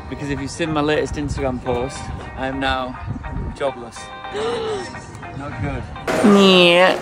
because if you've seen my latest Instagram post, I am now jobless. Not good. Yeah.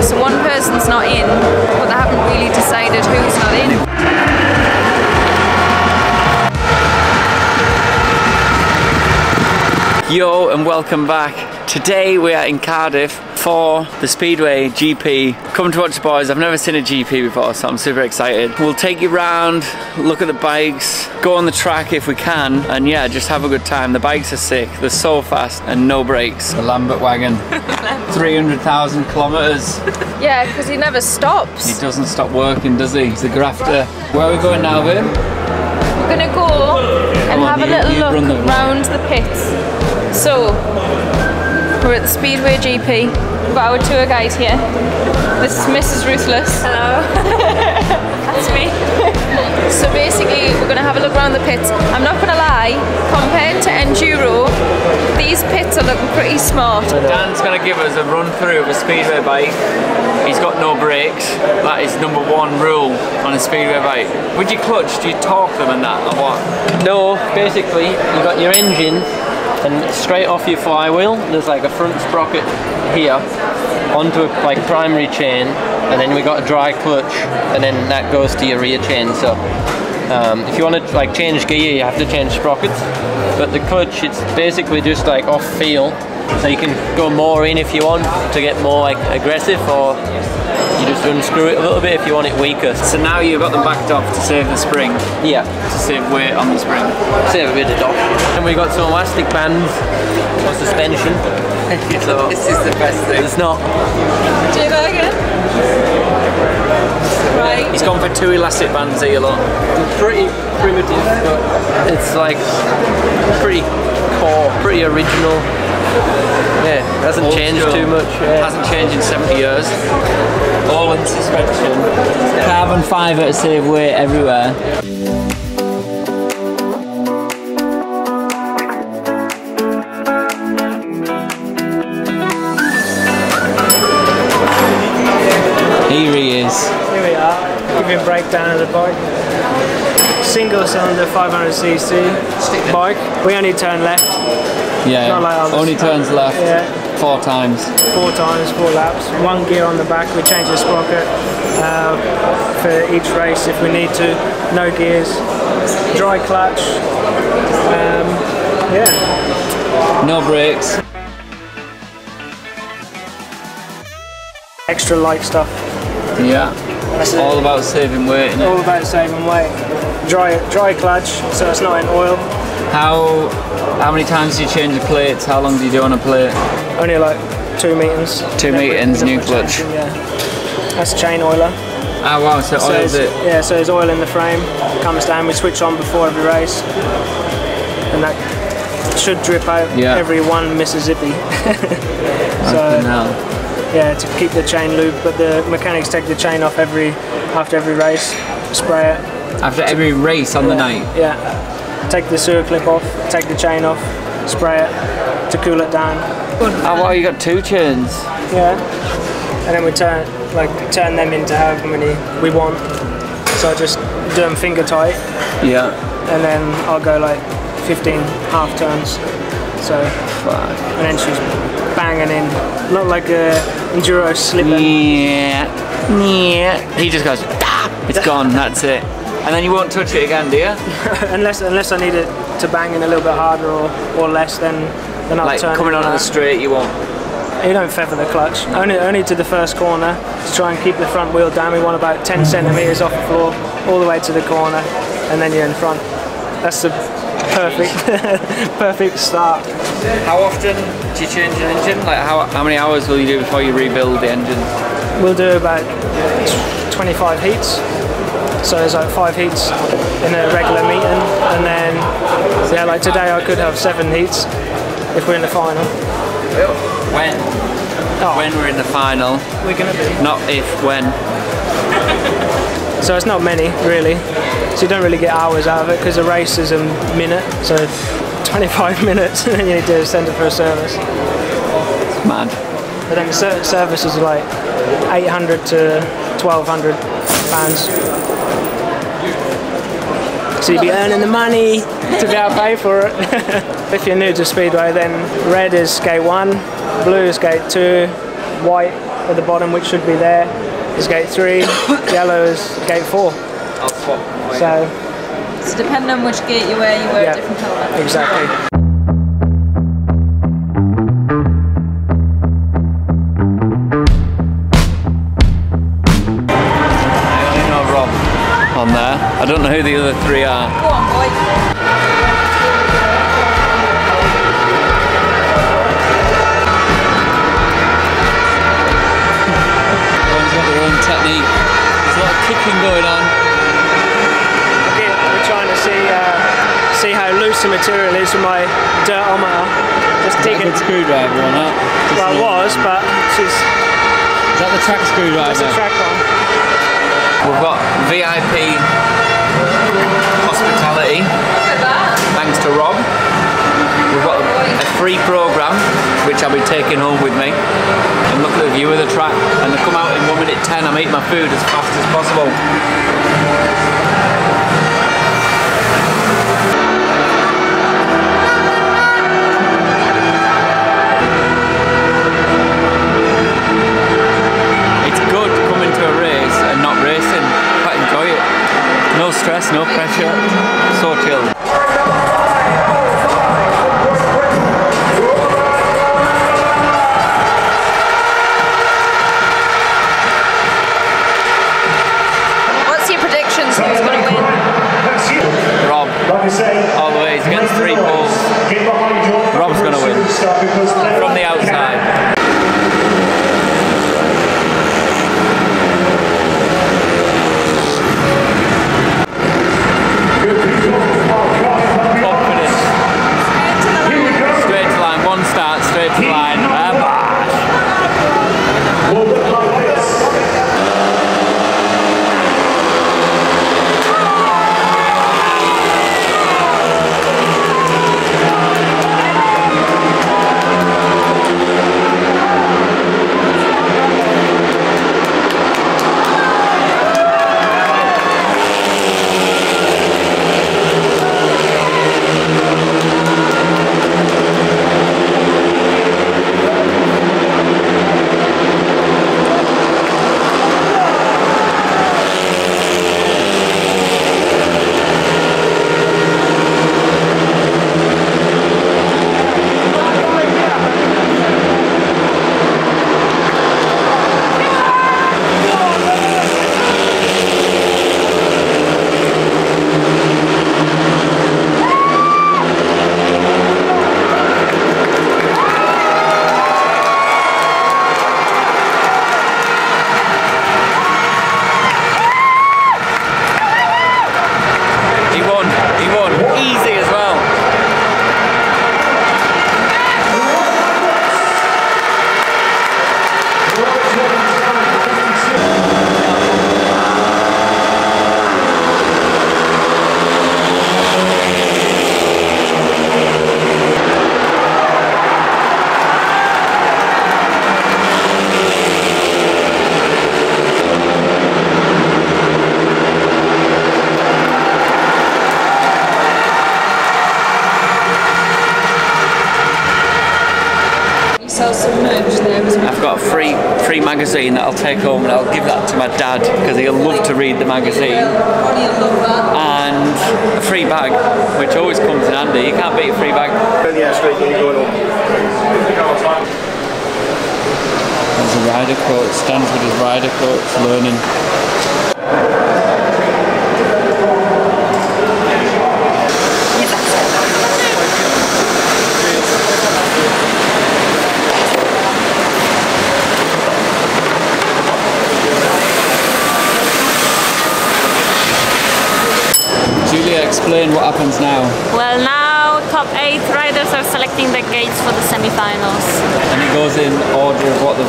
So one person's not in, but they haven't really decided who's not in. Yo, and welcome back. Today we are in Cardiff for the Speedway GP. Come to watch the boys. I've never seen a GP before, so I'm super excited. We'll take you round, look at the bikes, go on the track if we can, and yeah, just have a good time. The bikes are sick, they're so fast and no brakes. The Lambert wagon, 300,000 kilometers. Yeah, because he never stops. He doesn't stop working, does he? He's a grafter. Where are we going now, babe? We're gonna go and have a little look round the pits. So, we're at the Speedway GP. We've got our tour guide here. This is Mrs. Ruthless. Hello. That's me. So basically, we're going to have a look around the pits. I'm not going to lie, compared to Enduro, these pits are looking pretty smart. Dan's going to give us a run through of a Speedway bike. He's got no brakes. That is #1 rule on a Speedway bike. With your clutch, do you torque them and that, or what? No, basically, you've got your engine, and straight off your flywheel there's like a front sprocket here onto a like primary chain, and then we got a dry clutch, and then that goes to your rear chain. So if you want to like change gear, you have to change sprockets, but the clutch, it's basically just like off feel, so you can go more in if you want to get more like aggressive, or you just unscrew it a little bit if you want it weaker. So now you've got them backed off to save the spring? Yeah. To save weight on the spring? Save a bit of dosh. And we got some elastic bands for suspension. So this is the best thing. It's not. Do that again? Right. He's gone for 2 elastic bands here, look. It's pretty primitive, but it's like pretty core, pretty original. Yeah, it hasn't changed too much. Yeah. Hasn't changed in 70 years. All in suspension. Carbon fibre to save weight everywhere. Here he is. Here we are, give you a breakdown of the bike. Single cylinder 500cc bike. We only turn left. Yeah, not like others. Only turns left. Yeah. 4 times. 4 times, 4 laps. 1 gear on the back. We change the sprocket for each race if we need to. No gears. Dry clutch. Yeah. No brakes. Extra light stuff. Yeah. That's all about saving weight, isn't it? All about saving weight. Dry clutch, so it's not in oil. How many times do you change the plates? How long do you do on a plate? Only like 2 meetings. 2 meetings, new clutch. Yeah. That's chain oiler. Oh wow, so oils it? Yeah, so there's oil in the frame. Comes down, we switch on before every race. And that should drip out every 1 Mississippi. So, yeah, to keep the chain lube, but the mechanics take the chain off after every race, spray it. After every race on the night? Yeah. Take the sewer clip off, take the chain off, spray it to cool it down. Oh wow, you got 2 chains? Yeah. And then we turn them into however many we want. So I just do them finger tight. Yeah. And then I'll go like 15 half turns. So, and then she's banging in, not like a enduro slipping. Yeah. He just goes, ah! It's gone, that's it. And then you won't touch it again, do you? unless I need it to bang in a little bit harder or less, then I'll like turn coming it on the straight, you won't? You don't feather the clutch. Only to the first corner to try and keep the front wheel down. We want about 10 centimeters off the floor, all the way to the corner, and then you're in front. That's the perfect start. How often do you change an engine? Like how many hours will you do before you rebuild the engine? We'll do about 25 heats. So there's like 5 heats in a regular meeting, and then yeah, like today I could have 7 heats if we're in the final. When? Oh. When we're in the final. We're gonna be. Not if, when. So it's not many really. So you don't really get hours out of it because the race is a minute. So 25 minutes, and then you need to send it for a service. It's mad. But then the service is like 800 to 1200. £5. So you'd be earning the money to be able to pay for it. If you're new to Speedway, then red is gate 1, blue is gate 2, white at the bottom, which should be there, is gate 3, yellow is gate 4. So depending on which gate you wear a different colour. Exactly. On there. I don't know who the other 3 are. Go on, boy. Everyone's got their own technique. There's a lot of kicking going on. Again, we're trying to see how loose the material is with my dirtometer. Just dig it. Good screwdriver on that. Well, it was, but she's. Is that the track screwdriver? That's the track one. We've got VIP hospitality, thanks to Rob. We've got a free programme, which I'll be taking home with me. And look at the view of the track. And they come out in 1:10. I'm eating my food as fast as possible. No stress, no pressure, so chill. What's your predictions? Who's going to win? Rob, all the way, he's against 3 poles. Rob's going to win, from the outside. I've got a free magazine that I'll take home, and I'll give that to my dad because he'll love to read the magazine. And a free bag, which always comes in handy. You can't beat a free bag. Yeah, straight when you're going up. There's a rider coach, stands with his rider coach, learning. Explain what happens now. Well, now top 8 riders are selecting the gates for the semi-finals. And it goes in order of what the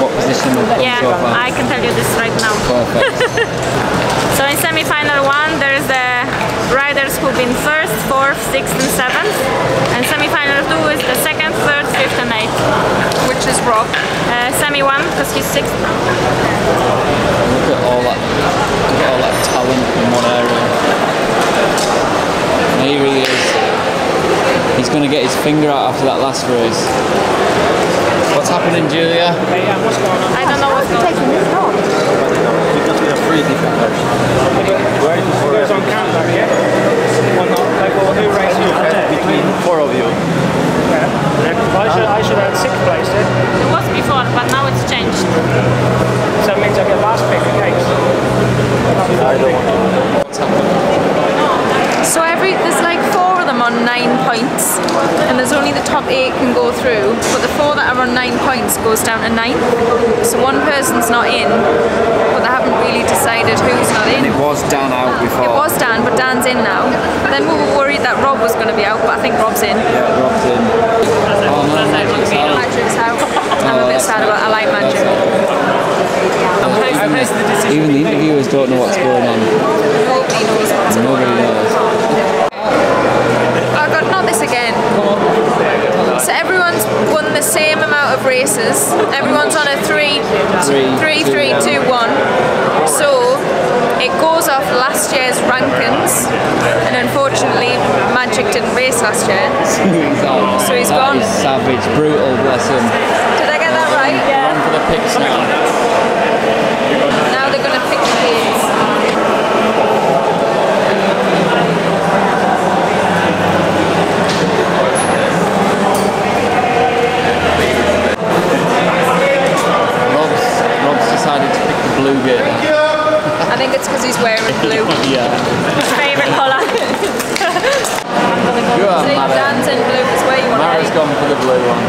what position they've come so far. I can tell you this right now. Perfect. So in semi-final 1 there's the riders finalists who've been 1st, 4th, 6th and 7th. And semi-final 2 is the 2nd, 3rd, 5th and 8th. Which is Rob. Semi 1 because he's 6th. Look at all that talent in one area. And here he is. He's going to get his finger out after that last race. What's happening, Julia? What's going on? I don't know what's going on. Because we have 3 different versions. Where is it goes on countdown, yeah? Who races between 4 of you? I should have had 6th place then. It was before, but now it's changed. So that means I get last pick of cakes. I don't want to. What's happening? So there's like 4 of them on 9 points, and there's only the top 8 can go through, but the 4 that are on 9 points goes down to 9th. So one person's not in, but they haven't really decided who's not in. And it was Dan out before. It was Dan, but Dan's in now. Then we were worried that Rob was going to be out, but I think Rob's in. Yeah, Rob's in. Oh no, Magic's out. Magic's out. I'm a bit sad about it. I like Magic. Even the interviewers don't know what's going on. Nobody knows what's going on. Nobody knows. Oh God, not this again. So everyone's won the same amount of races. Everyone's on a 3, 2, 1. So it goes off last year's rankings, and unfortunately Magic didn't race last year. So he's gone. Savage, brutal, bless him. Did I get that right? Yeah. Run for the picks now. Now they're going to pick the gates. Rob's decided to pick the blue gate. I think it's because he's wearing blue. Yeah. His favourite colour. You are So Mara. Dan's in blue is where you want to Mara's be. gone for the blue one.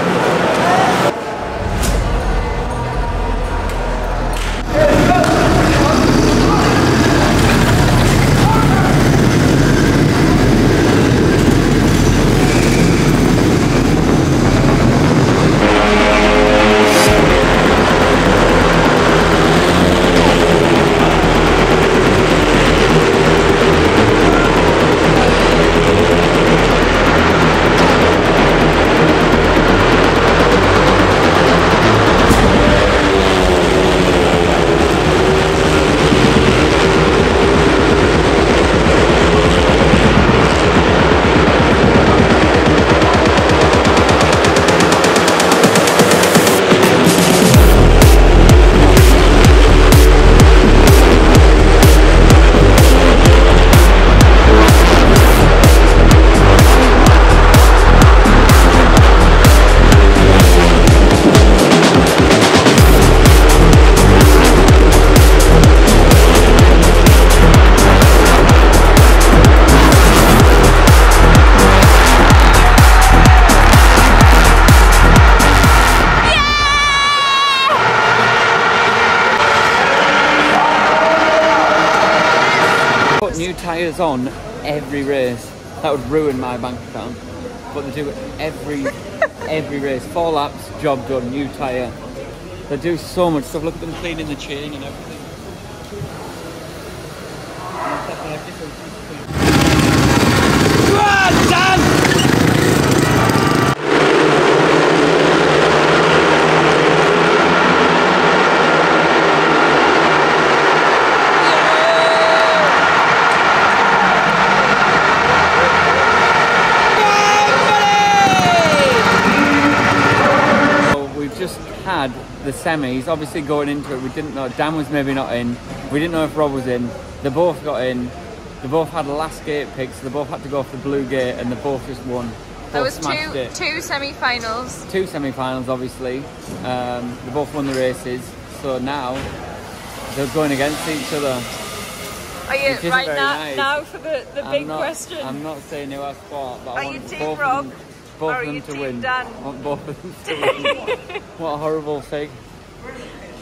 New tyres on every race. That would ruin my bank account. But they do it every race. 4 laps, job done, new tyre. They do so much stuff. Look at them cleaning the chain and everything. Run, Dan! Had the semis, obviously going into it we didn't know, Dan was maybe not in, we didn't know if Rob was in, they both got in, they both had a last gate pick, so they both had to go for the blue gate and they both just won. There was two semi-finals. 2 semi-finals obviously, they both won the races, so now they're going against each other. Are you right nice. now for the big question? I'm not saying who I spot, but I want Team both Rob? of them, both of them to win. Dan? I want both of them to win. What a horrible thing.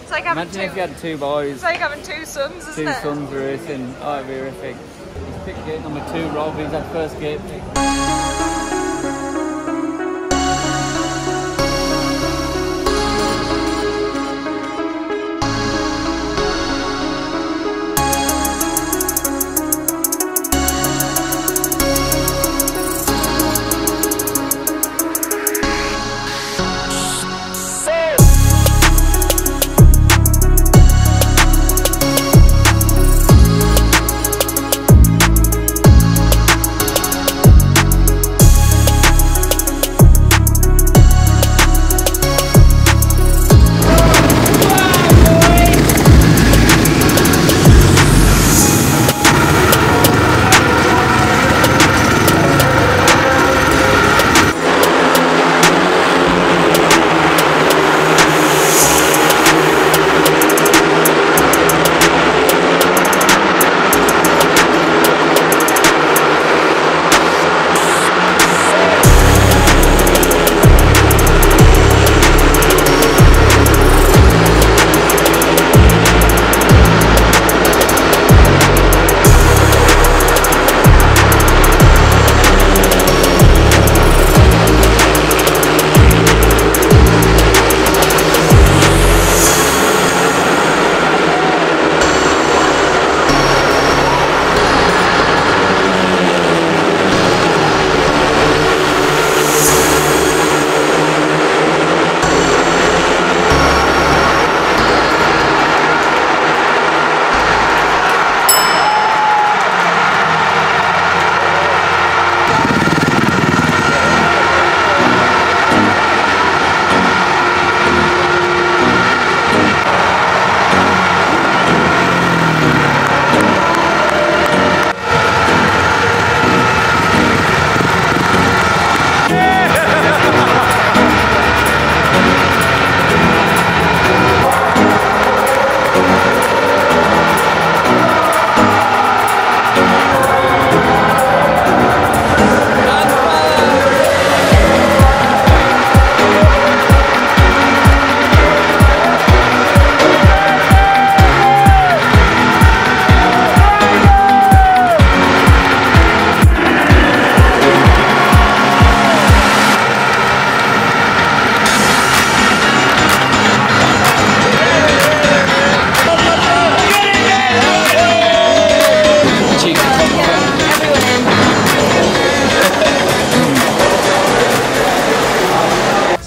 It's like having Imagine if you had 2 boys. It's like having 2 sons, isn't it? 2 sons racing. Oh, it'd be horrific. He's picked gate number 2, Rob. He's had first gate pick.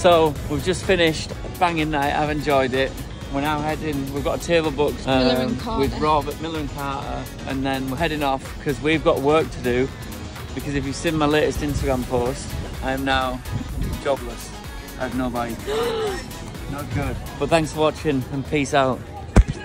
So we've just finished a banging night. I've enjoyed it. We're now heading, we've got a table booked with Robert, Miller and Carter, and then we're heading off because we've got work to do, because if you've seen my latest Instagram post, I am now jobless. I have no bike. Not good. But thanks for watching and peace out.